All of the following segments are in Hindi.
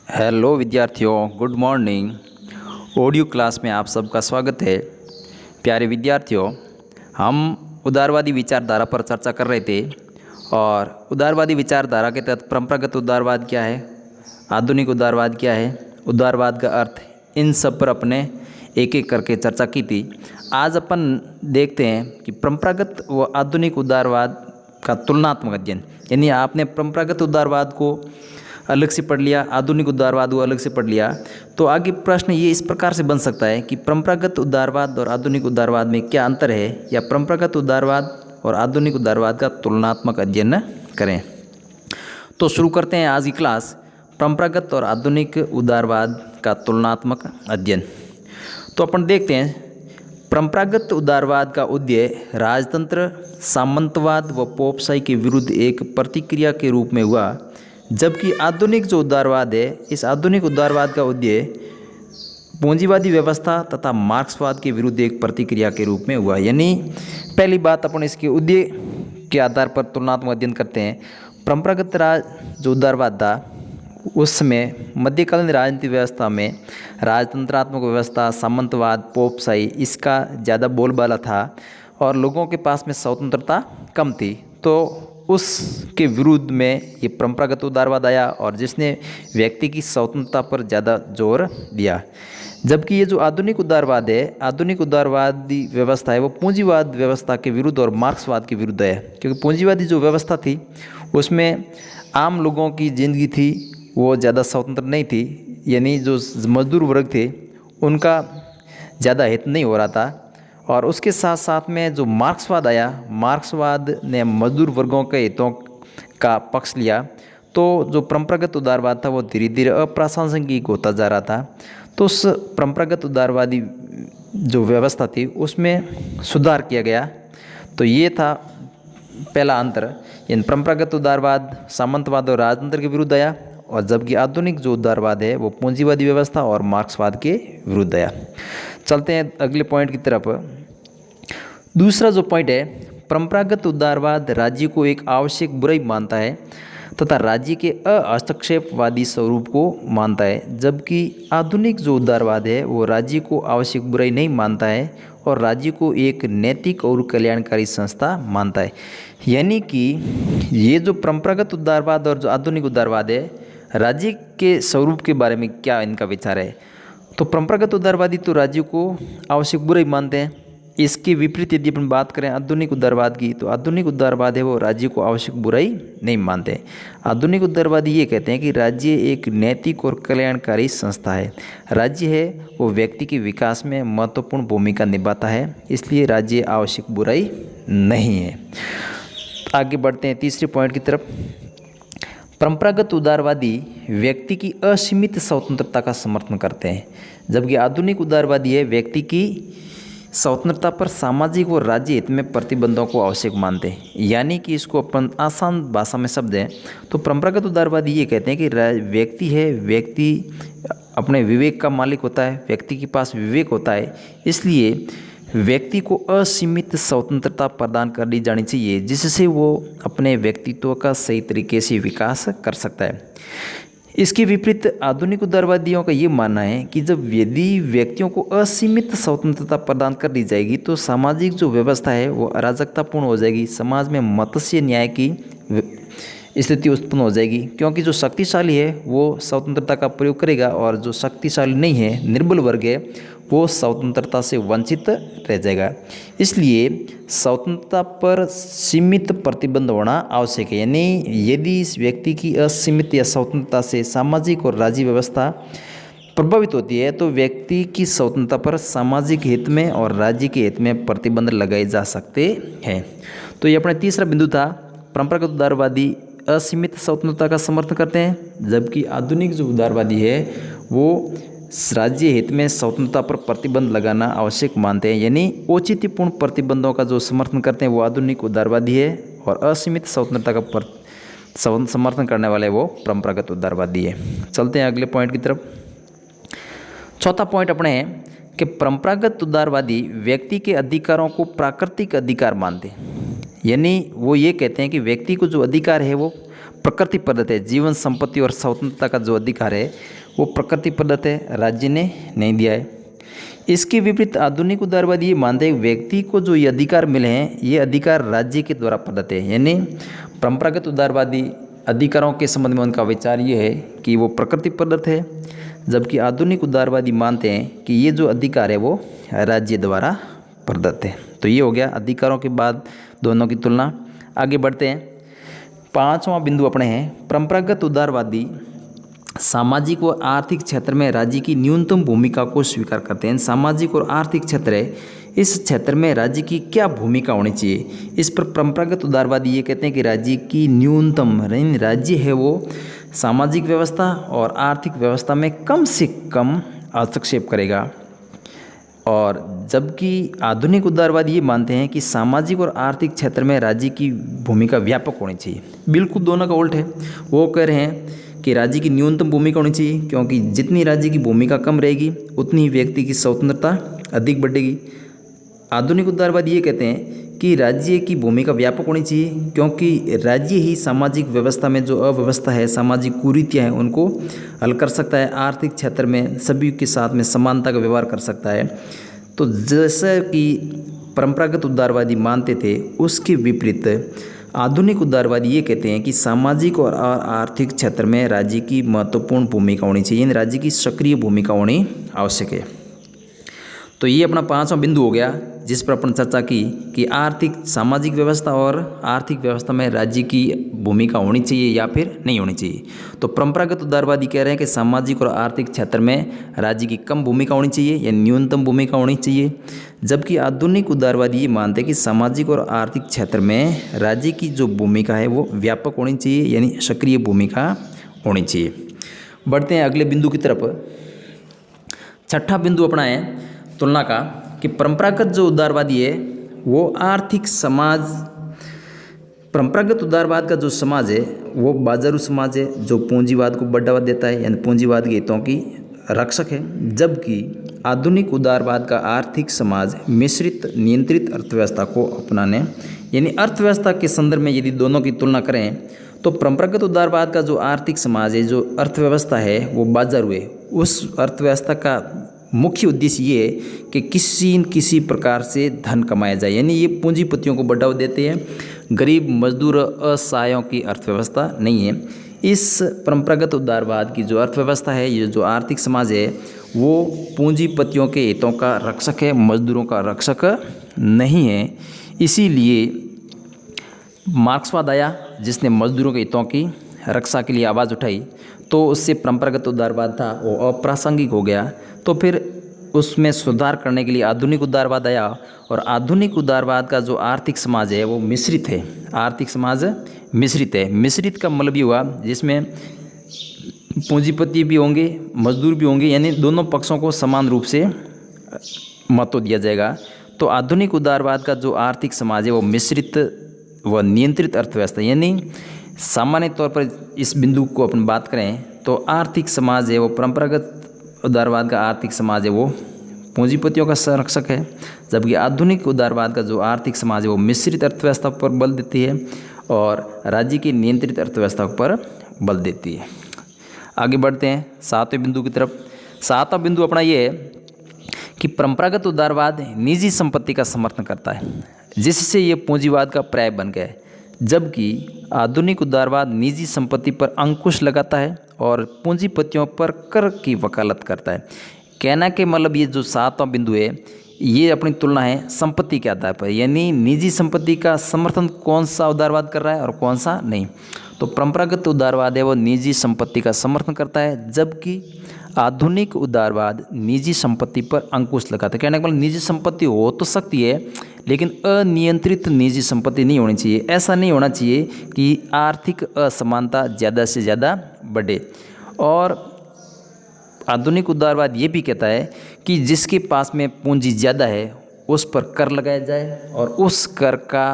हेलो विद्यार्थियों, गुड मॉर्निंग। ऑडियो क्लास में आप सबका स्वागत है। प्यारे विद्यार्थियों, हम उदारवादी विचारधारा पर चर्चा कर रहे थे और उदारवादी विचारधारा के तहत परंपरागत उदारवाद क्या है, आधुनिक उदारवाद क्या है, उदारवाद का अर्थ, इन सब पर अपने एक एक करके चर्चा की थी। आज अपन देखते हैं कि परंपरागत व आधुनिक उदारवाद का तुलनात्मक अध्ययन, यानी आपने परंपरागत उदारवाद को अलग से पढ़ लिया, आधुनिक उदारवाद को अलग से पढ़ लिया, तो आगे प्रश्न ये इस प्रकार से बन सकता है कि परंपरागत उदारवाद और आधुनिक उदारवाद में क्या अंतर है, या परंपरागत उदारवाद और आधुनिक उदारवाद का तुलनात्मक अध्ययन करें। तो शुरू करते हैं आज की क्लास, परंपरागत और आधुनिक उदारवाद का तुलनात्मक अध्ययन। तो अपन देखते हैं, परंपरागत उदारवाद का उदय राजतंत्र, सामंतवाद व पोपशाही के विरुद्ध एक प्रतिक्रिया के रूप में हुआ, जबकि आधुनिक जो उदारवाद है, इस आधुनिक उदारवाद का उदय पूंजीवादी व्यवस्था तथा मार्क्सवाद के विरुद्ध एक प्रतिक्रिया के रूप में हुआ। यानी पहली बात, अपन इसके उदय के आधार पर तुलनात्मक अध्ययन करते हैं। परंपरागत जो उदारवाद था, उस समय मध्यकालीन राजनीतिक व्यवस्था में राजतंत्रात्मक व्यवस्था, सामंतवाद, पोपशाही, इसका ज़्यादा बोलबाला था और लोगों के पास में स्वतंत्रता कम थी। तो उसके विरुद्ध में ये परंपरागत उदारवाद आया और जिसने व्यक्ति की स्वतंत्रता पर ज़्यादा जोर दिया। जबकि ये जो आधुनिक उदारवाद है, आधुनिक उदारवादी व्यवस्था है, वो पूंजीवाद व्यवस्था के विरुद्ध और मार्क्सवाद के विरुद्ध है। क्योंकि पूंजीवादी जो व्यवस्था थी, उसमें आम लोगों की ज़िंदगी थी वो ज़्यादा स्वतंत्र नहीं थी, यानी जो मजदूर वर्ग थे उनका ज़्यादा हित नहीं हो रहा था। और उसके साथ साथ में जो मार्क्सवाद आया, मार्क्सवाद ने मजदूर वर्गों के हितों का पक्ष लिया। तो जो परंपरागत उदारवाद था वो धीरे धीरे अप्रासंगिक होता जा रहा था। तो उस परंपरागत उदारवादी जो व्यवस्था थी उसमें सुधार किया गया। तो ये था पहला अंतर, यानी परंपरागत उदारवाद सामंतवाद और राजतंत्र के विरुद्ध आया, और जबकि आधुनिक जो उदारवाद है वो पूंजीवादी व्यवस्था और मार्क्सवाद के विरुद्ध आया। चलते हैं अगले पॉइंट की तरफ। दूसरा जो पॉइंट है, परंपरागत उदारवाद राज्य को एक आवश्यक बुराई मानता है तथा राज्य के हस्तक्षेपवादी स्वरूप को मानता है, जबकि आधुनिक जो उदारवाद है वो राज्य को आवश्यक बुराई नहीं मानता है और राज्य को एक नैतिक और कल्याणकारी संस्था मानता है। यानी कि ये जो परंपरागत उदारवाद और जो आधुनिक उदारवाद है, राज्य के स्वरूप के बारे में क्या इनका विचार है। तो परंपरागत उदारवादी तो राज्य को आवश्यक बुराई मानते हैं। इसके विपरीत यदि अपन बात करें आधुनिक उदारवाद की, तो आधुनिक उदारवाद है वो राज्य को आवश्यक बुराई नहीं मानते। आधुनिक उदारवादी ये कहते हैं कि राज्य एक नैतिक और कल्याणकारी संस्था है। राज्य है वो व्यक्ति के विकास में महत्वपूर्ण भूमिका निभाता है, इसलिए राज्य आवश्यक बुराई नहीं है। आगे बढ़ते हैं तीसरे पॉइंट की तरफ। परंपरागत उदारवादी व्यक्ति की असीमित स्वतंत्रता का समर्थन करते हैं, जबकि आधुनिक उदारवादी है व्यक्ति की स्वतंत्रता पर सामाजिक और राज्य हित में प्रतिबंधों को आवश्यक मानते हैं। यानी कि इसको अपन आसान भाषा में शब्द है तो परंपरागत उदारवादी ये कहते हैं कि व्यक्ति है, व्यक्ति अपने विवेक का मालिक होता है, व्यक्ति के पास विवेक होता है, इसलिए व्यक्ति को असीमित स्वतंत्रता प्रदान कर दी जानी चाहिए, जिससे वो अपने व्यक्तित्व का सही तरीके से विकास कर सकता है। इसके विपरीत आधुनिक उदारवादियों का ये मानना है कि जब यदि व्यक्तियों को असीमित स्वतंत्रता प्रदान कर दी जाएगी तो सामाजिक जो व्यवस्था है वो अराजकतापूर्ण हो जाएगी, समाज में मत्स्य न्याय की स्थिति उत्पन्न हो जाएगी, क्योंकि जो शक्तिशाली है वो स्वतंत्रता का प्रयोग करेगा और जो शक्तिशाली नहीं है, निर्बल वर्ग है, वो स्वतंत्रता से वंचित रह जाएगा। इसलिए स्वतंत्रता पर सीमित प्रतिबंध होना आवश्यक है। यानी यदि इस व्यक्ति की असीमित या स्वतंत्रता से सामाजिक और राज्य व्यवस्था प्रभावित होती है तो व्यक्ति की स्वतंत्रता पर सामाजिक हित में और राज्य के हित में प्रतिबंध लगाए जा सकते हैं। तो ये अपना तीसरा बिंदु था। परंपरागत उदारवादी असीमित स्वतंत्रता का समर्थन करते हैं, जबकि आधुनिक जो उदारवादी है वो राज्य हित में स्वतंत्रता पर प्रतिबंध लगाना आवश्यक मानते हैं। यानी औचित्यपूर्ण प्रतिबंधों का जो समर्थन करते हैं वो आधुनिक उदारवादी है और असीमित स्वतंत्रता का समर्थन करने वाले वो परंपरागत उदारवादी है। चलते हैं अगले पॉइंट की तरफ। चौथा पॉइंट अपने हैं कि परंपरागत उदारवादी व्यक्ति के अधिकारों को प्राकृतिक अधिकार मानते हैं। यानी वो ये कहते हैं कि व्यक्ति को जो अधिकार है वो प्रकृति प्रदत्त है। जीवन, संपत्ति और स्वतंत्रता का जो अधिकार है वो प्रकृति प्रदत्त है, राज्य ने नहीं दिया है। इसके विपरीत आधुनिक उदारवादी ये मानते हैं व्यक्ति को जो ये अधिकार मिले हैं ये अधिकार राज्य के द्वारा प्रदत्त है। यानी परंपरागत उदारवादी अधिकारों के संबंध में उनका विचार ये है कि वो प्रकृति प्रदत्त है, जबकि आधुनिक उदारवादी मानते हैं कि ये जो अधिकार है वो राज्य द्वारा प्रदत्त है। तो ये हो गया अधिकारों के बाद दोनों की तुलना। आगे बढ़ते हैं, पांचवा बिंदु अपने हैं परंपरागत उदारवादी सामाजिक व आर्थिक क्षेत्र में राज्य की न्यूनतम भूमिका को स्वीकार करते हैं। सामाजिक और आर्थिक क्षेत्र है, इस क्षेत्र में राज्य की क्या भूमिका होनी चाहिए, इस पर परंपरागत उदारवादी ये कहते हैं कि राज्य की न्यूनतम, राज्य है वो सामाजिक व्यवस्था और आर्थिक व्यवस्था में कम से कम हस्तक्षेप करेगा। और जबकि आधुनिक उदारवादी ये मानते हैं कि सामाजिक और आर्थिक क्षेत्र में राज्य की भूमिका व्यापक होनी चाहिए। बिल्कुल दोनों का उल्ट है। वो कह रहे हैं कि राज्य की न्यूनतम भूमिका होनी चाहिए, क्योंकि जितनी राज्य की भूमिका कम रहेगी उतनी ही व्यक्ति की स्वतंत्रता अधिक बढ़ेगी। आधुनिक उदारवादी ये कहते हैं कि राज्य की भूमिका व्यापक होनी चाहिए, क्योंकि राज्य ही सामाजिक व्यवस्था में जो अव्यवस्था है, सामाजिक कुरीतियाँ हैं, उनको हल कर सकता है। आर्थिक क्षेत्र में सभी के साथ में समानता का व्यवहार कर सकता है। तो जैसा कि परंपरागत उदारवादी मानते थे, उसके विपरीत आधुनिक उदारवादी ये कहते हैं कि सामाजिक और आर्थिक क्षेत्र में राज्य की महत्वपूर्ण भूमिका होनी चाहिए, राज्य की सक्रिय भूमिका होनी आवश्यक है। तो ये अपना पांचवा बिंदु हो गया जिस पर अपन चर्चा की कि आर्थिक सामाजिक व्यवस्था और आर्थिक व्यवस्था में राज्य की भूमिका होनी चाहिए या फिर नहीं होनी चाहिए। तो परंपरागत उदारवादी कह रहे हैं कि सामाजिक और आर्थिक क्षेत्र में राज्य की कम भूमिका होनी चाहिए या न्यूनतम भूमिका होनी चाहिए, जबकि आधुनिक उदारवादी ये मानते हैं कि सामाजिक और आर्थिक क्षेत्र में राज्य की जो भूमिका है वो व्यापक होनी चाहिए, यानी सक्रिय भूमिका होनी चाहिए। बढ़ते हैं अगले बिंदु की तरफ। छठा बिंदु अपना है तुलना का कि परंपरागत जो उदारवादी है वो आर्थिक समाज, परंपरागत उदारवाद का जो समाज है वो बाजारू समाज है जो पूंजीवाद को बढ़ावा देता है, यानी पूंजीवाद के हितों की रक्षक है, जबकि आधुनिक उदारवाद का आर्थिक समाज मिश्रित नियंत्रित अर्थव्यवस्था को अपनाने, यानी अर्थव्यवस्था के संदर्भ में यदि दोनों की तुलना करें तो परंपरागत उदारवाद का जो आर्थिक समाज है, जो अर्थव्यवस्था है वो बाजारू है। उस अर्थव्यवस्था का मुख्य उद्देश्य ये है कि किसी प्रकार से धन कमाया जाए, यानी ये पूंजीपतियों को बढ़ावा देते हैं, गरीब मजदूर असहायों की अर्थव्यवस्था नहीं है। इस परंपरागत उदारवाद की जो अर्थव्यवस्था है, ये जो आर्थिक समाज है वो पूंजीपतियों के हितों का रक्षक है, मजदूरों का रक्षक नहीं है। इसीलिए मार्क्सवाद आया जिसने मजदूरों के हितों की रक्षा के लिए आवाज़ उठाई, तो उससे परंपरागत उदारवाद था वो अप्रासंगिक हो गया। तो फिर उसमें सुधार करने के लिए आधुनिक उदारवाद आया, और आधुनिक उदारवाद का जो आर्थिक समाज है वो मिश्रित है। आर्थिक समाज मिश्रित है। मिश्रित का मतलब ये हुआ जिसमें पूंजीपति भी होंगे, मजदूर भी होंगे, यानी दोनों पक्षों को समान रूप से महत्व दिया जाएगा। तो आधुनिक उदारवाद का जो आर्थिक समाज है वो मिश्रित व नियंत्रित अर्थव्यवस्था, यानी सामान्य तौर पर इस बिंदु को अपन बात करें तो आर्थिक समाज है वो परंपरागत उदारवाद का आर्थिक समाज है वो पूंजीपतियों का संरक्षक है, जबकि आधुनिक उदारवाद का जो आर्थिक समाज है वो मिश्रित अर्थव्यवस्था पर बल देती है और राज्य की नियंत्रित अर्थव्यवस्था पर बल देती है। आगे बढ़ते हैं सातवें बिंदु की तरफ। सातवां बिंदु अपना ये है कि परंपरागत उदारवाद निजी संपत्ति का समर्थन करता है, जिससे ये पूंजीवाद का पर्याय बन गया है, जबकि आधुनिक उदारवाद निजी संपत्ति पर अंकुश लगाता है और पूंजीपतियों पर कर की वकालत करता है। कहना के मतलब ये जो सातवां बिंदु है ये अपनी तुलना है संपत्ति के आधार पर, यानी निजी संपत्ति का समर्थन कौन सा उदारवाद कर रहा है और कौन सा नहीं। तो परंपरागत उदारवाद है वो निजी संपत्ति का समर्थन करता है, जबकि आधुनिक उदारवाद निजी संपत्ति पर अंकुश लगाता है। कहने का मतलब निजी संपत्ति हो तो सकती है लेकिन अनियंत्रित निजी संपत्ति नहीं होनी चाहिए। ऐसा नहीं होना चाहिए कि आर्थिक असमानता ज़्यादा से ज़्यादा बढ़े। और आधुनिक उदारवाद ये भी कहता है कि जिसके पास में पूंजी ज़्यादा है उस पर कर लगाया जाए और उस कर का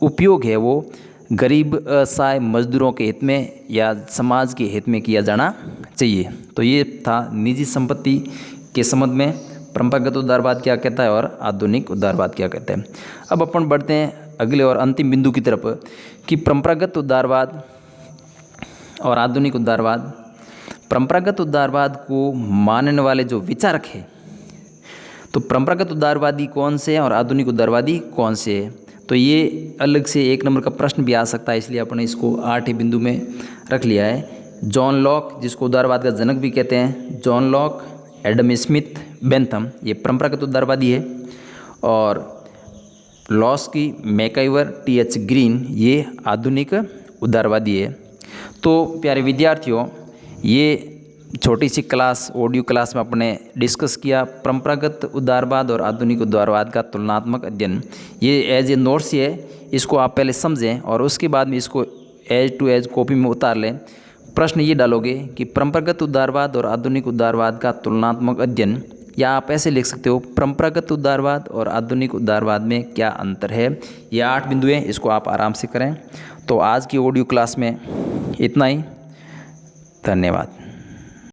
उपयोग है वो गरीब असहाय मजदूरों के हित में या समाज के हित में किया जाना चाहिए। तो ये था निजी संपत्ति के संबंध में परंपरागत उदारवाद क्या कहता है और आधुनिक उदारवाद क्या कहता है। अब अपन बढ़ते हैं अगले और अंतिम बिंदु की तरफ कि परंपरागत उदारवाद और आधुनिक उदारवाद। परंपरागत उदारवाद को मानने वाले जो विचारक हैं, तो परंपरागत उदारवादी कौन से हैं और आधुनिक उदारवादी कौन से हैं, तो ये अलग से 1 नंबर का प्रश्न भी आ सकता है, इसलिए अपने इसको 8 बिंदु में रख लिया है। जॉन लॉक, जिसको उदारवाद का जनक भी कहते हैं, John Locke, Adam Smith, Bentham, ये परंपरागत उदारवादी है। और लॉस्की, मैकाइवर, टी.एच. ग्रीन, ये आधुनिक उदारवादी है। तो प्यारे विद्यार्थियों, ये छोटी सी क्लास, ऑडियो क्लास में अपने डिस्कस किया परंपरागत उदारवाद और आधुनिक उदारवाद का तुलनात्मक अध्ययन। ये एज ए नोट्स ही है, इसको आप पहले समझें और उसके बाद में इसको एज टू एज कॉपी में उतार लें। प्रश्न ये डालोगे कि परंपरागत उदारवाद और आधुनिक उदारवाद का तुलनात्मक अध्ययन, या आप ऐसे लिख सकते हो परंपरागत उदारवाद और आधुनिक उदारवाद में क्या अंतर है। ये 8 बिंदु हैं, इसको आप आराम से करें। तो आज की ऑडियो क्लास में इतना ही। धन्यवाद।